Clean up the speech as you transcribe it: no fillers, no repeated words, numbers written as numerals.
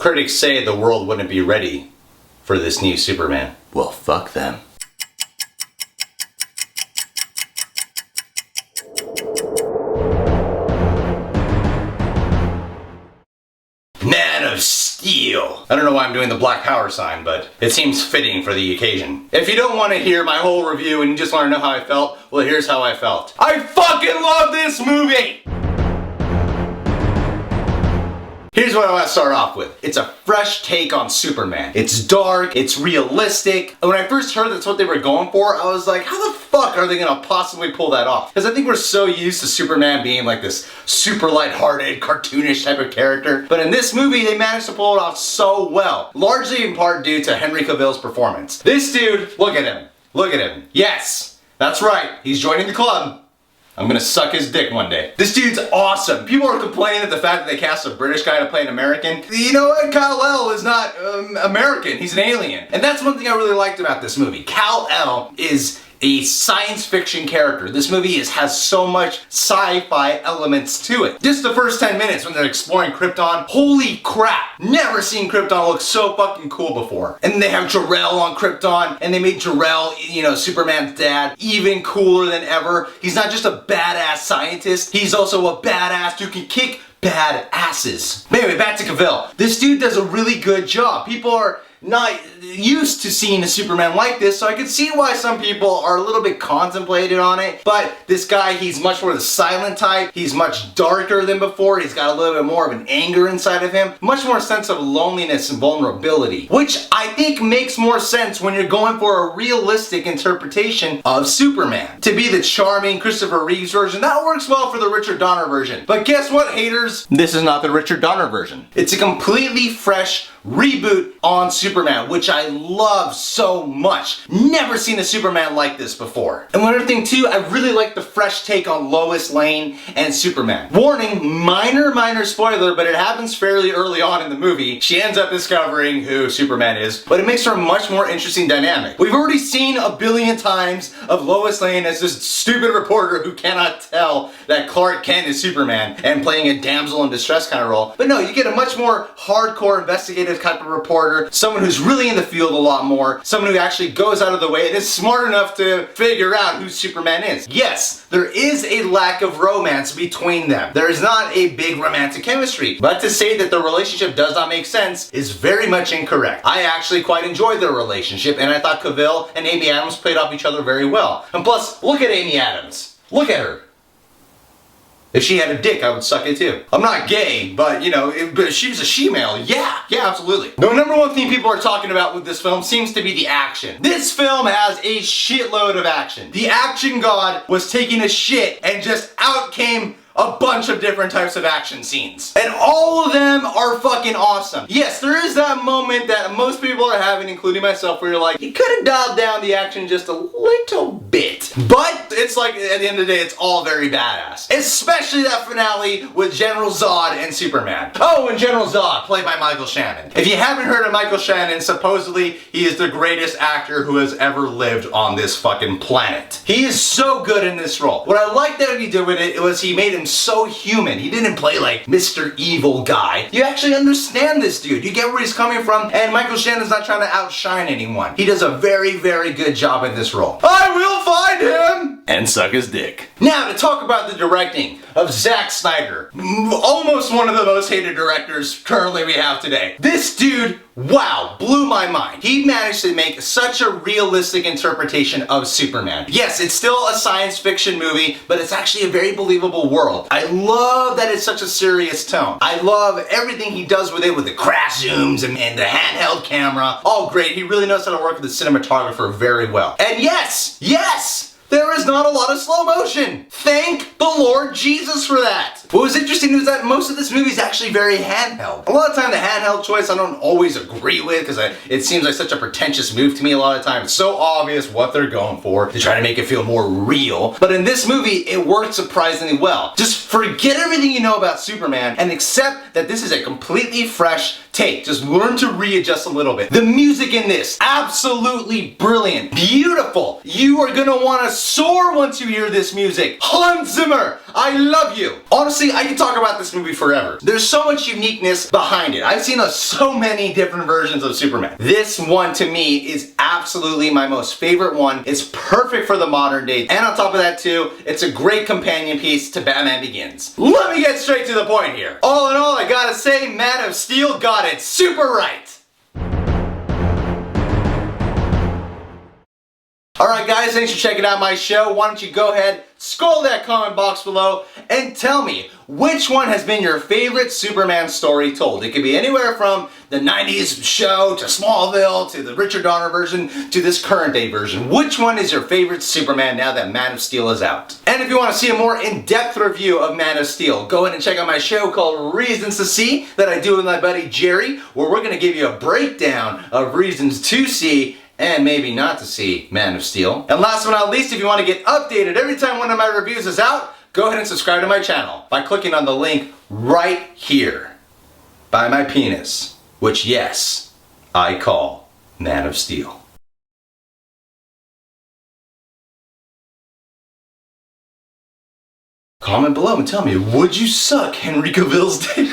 Critics say the world wouldn't be ready for this new Superman. Well, fuck them. Man of Steel. I don't know why I'm doing the black power sign, but it seems fitting for the occasion. If you don't want to hear my whole review and you just want to know how I felt, well, here's how I felt. I fucking love this movie! Here's what I want to start off with. It's a fresh take on Superman. It's dark, it's realistic. And when I first heard that's what they were going for, I was like, how the fuck are they gonna possibly pull that off? Because I think we're so used to Superman being like this super lighthearted, cartoonish type of character. But in this movie, they managed to pull it off so well. Largely in part due to Henry Cavill's performance. This dude, look at him. Look at him. Yes, that's right. He's joining the club. I'm gonna suck his dick one day. This dude's awesome. People are complaining at the fact that they cast a British guy to play an American. You know what? Kal-El is not American. He's an alien. And that's one thing I really liked about this movie. Kal-El is a science fiction character. This movie has so much sci-fi elements to it. Just the first 10 minutes when they're exploring Krypton, holy crap! Never seen Krypton look so fucking cool before. And they have Jor-El on Krypton, and they made Jor-El, you know, Superman's dad, even cooler than ever. He's not just a badass scientist, he's also a badass who can kick bad asses. But anyway, back to Cavill. This dude does a really good job. People are not used to seeing a Superman like this, so I could see why some people are a little bit contemplated on it. But this guy, he's much more the silent type. He's much darker than before. He's got a little bit more of an anger inside of him. Much more sense of loneliness and vulnerability, which I think makes more sense when you're going for a realistic interpretation of Superman. To be the charming Christopher Reeves version, that works well for the Richard Donner version. But guess what, haters? This is not the Richard Donner version. It's a completely fresh reboot on Superman, which I love so much. Never seen a Superman like this before. And one other thing too, I really like the fresh take on Lois Lane and Superman. Warning, minor spoiler, but it happens fairly early on in the movie. She ends up discovering who Superman is, but it makes her a much more interesting dynamic. We've already seen a billion times of Lois Lane as this stupid reporter who cannot tell that Clark Kent is Superman and playing a damsel in distress kind of role. But no, you get a much more hardcore investigative type of reporter, someone who's really in the field a lot more, someone who actually goes out of the way and is smart enough to figure out who Superman is. Yes, there is a lack of romance between them. There is not a big romantic chemistry, but to say that the relationship does not make sense is very much incorrect. I actually quite enjoyed their relationship, and I thought Cavill and Amy Adams played off each other very well. And plus, look at Amy Adams. Look at her. If she had a dick, I would suck it too. I'm not gay, but you know, if she was a she-male, yeah, absolutely. The number one thing people are talking about with this film seems to be the action. This film has a shitload of action. The action god was taking a shit and just out came a bunch of different types of action scenes. And all of them are fucking awesome. Yes, there is that moment that most people are having, including myself, where you're like, you could have dialed down the action just a little bit. But it's like, at the end of the day, it's all very badass. Especially that finale with General Zod and Superman. Oh, and General Zod, played by Michael Shannon. If you haven't heard of Michael Shannon, supposedly he is the greatest actor who has ever lived on this fucking planet. He is so good in this role. What I liked that he did with it was he made him so human. He didn't play like Mr. Evil Guy. You actually understand this dude. You get where he's coming from, and Michael Shannon's not trying to outshine anyone. He does a very good job in this role. I will find him and suck his dick. Now to talk about the directing of Zach Snyder, almost one of the most hated directors currently we have today. This dude, wow, blew my mind. He managed to make such a realistic interpretation of Superman. Yes, it's still a science fiction movie, but it's actually a very believable world. I love that it's such a serious tone. I love everything he does with it, with the crash zooms and the handheld camera. All great. He really knows how to work with the cinematographer very well. And yes, there is not a lot of slow motion. Thank the Lord Jesus for that. What was interesting was that most of this movie is actually very handheld. A lot of time the handheld choice I don't always agree with because it seems like such a pretentious move to me a lot of times. It's so obvious what they're going for to try to make it feel more real. But in this movie, it worked surprisingly well. Just forget everything you know about Superman and accept that this is a completely fresh take. Just learn to readjust a little bit. The music in this, absolutely brilliant, beautiful. You are gonna wanna soar once you hear this music. Hans Zimmer, I love you. Honestly, I can talk about this movie forever. There's so much uniqueness behind it. I've seen so many different versions of Superman. This one to me is absolutely my most favorite one. It's perfect for the modern day. And on top of that too, it's a great companion piece to Batman Begins. Let me get straight to the point here. All in all, I gotta say, Man of Steel got it super right. Alright guys, thanks for checking out my show. Why don't you go ahead, scroll that comment box below, and tell me which one has been your favorite Superman story told. It could be anywhere from the 90s show, to Smallville, to the Richard Donner version, to this current day version. Which one is your favorite Superman now that Man of Steel is out? And if you want to see a more in-depth review of Man of Steel, go ahead and check out my show called Reasons to See that I do with my buddy Jerry, where we're going to give you a breakdown of reasons to see and maybe not to see Man of Steel. And last but not least, if you want to get updated every time one of my reviews is out, go ahead and subscribe to my channel by clicking on the link right here by my penis, which yes, I call Man of Steel. Comment below and tell me, would you suck Henry Cavill's dick?